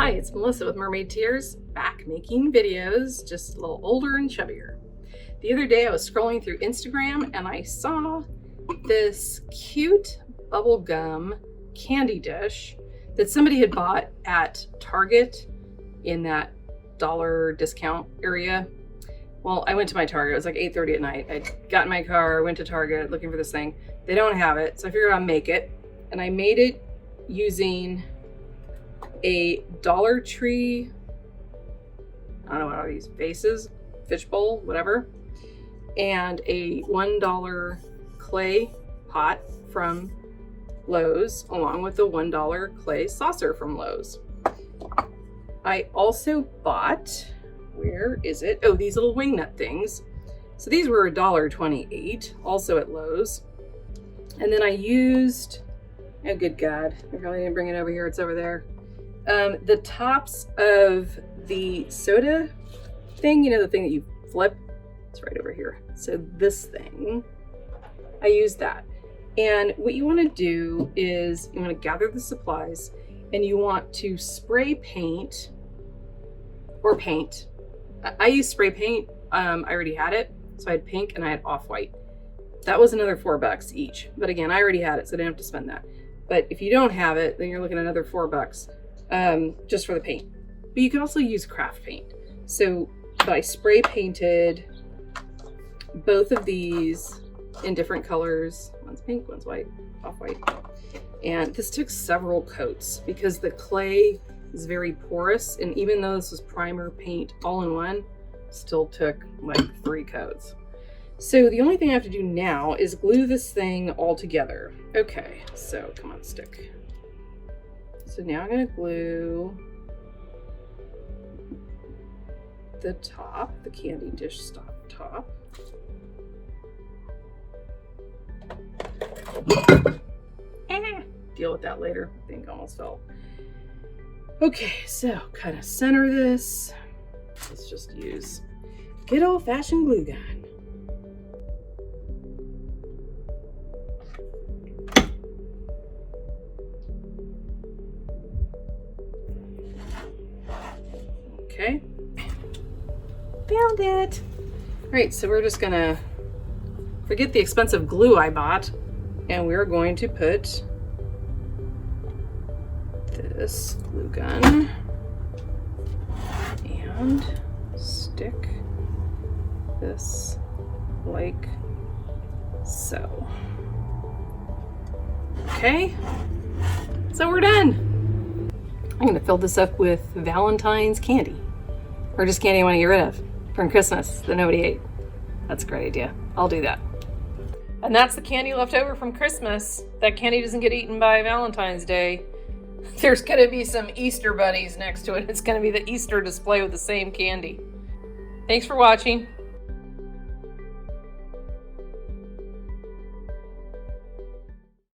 Hi, it's Melissa with Mermaid Tears, back making videos, just a little older and chubbier. The other day I was scrolling through Instagram and I saw this cute bubblegum candy dish that somebody had bought at Target in that dollar discount area. Well, I went to my Target. It was like 8:30 at night. I got in my car, went to Target looking for this thing. They don't have it, so I figured I'd make it. And I made it using a DollarTree, I don't know what are these, vases, fishbowl, whatever, and a $1 clay pot from Lowe's, along with the $1 clay saucer from Lowe's. I also bought, where is it? Oh, these little wing nut things. So these were $1.28, also at Lowe's. And then I used, oh good God, I probably didn't bring it over here, it's over there. The tops of the soda thing, you know, the thing that you flip, it's right over here. So this thing, I used that. And what you want to do is you want to gather the supplies and you want to spray paint or paint. I used spray paint. I already had it. So I had pink and I had off-white. That was another $4 each. But again, I already had it, so I didn't have to spend that. But if you don't have it, then you're looking at another $4 just for the paint. But you can also use craft paint. So I spray painted both of these in different colors. One's pink, one's white, off-white. And this took several coats because the clay is very porous. And even though this was primer paint all in one, still took like 3 coats. So the only thing I have to do now is glue this thing all together. Okay, so come on, stick. So now I'm gonna glue the top, the candy dish top. Deal with that later. I think almost fell. Okay, so kind of center this. Let's just use good old-fashioned glue gun. Okay, found it. All right, so we're just gonna forget the expensive glue I bought, and we're going to put this glue gun and stick this like so. Okay, so we're done. I'm gonna fill this up with Valentine's candy, or just candy I want to get rid of from Christmas that nobody ate. That's a great idea. I'll do that. And that's the candy left over from Christmas. That candy doesn't get eaten by Valentine's Day. There's gonna be some Easter bunnies next to it. It's gonna be the Easter display with the same candy. Thanks for watching.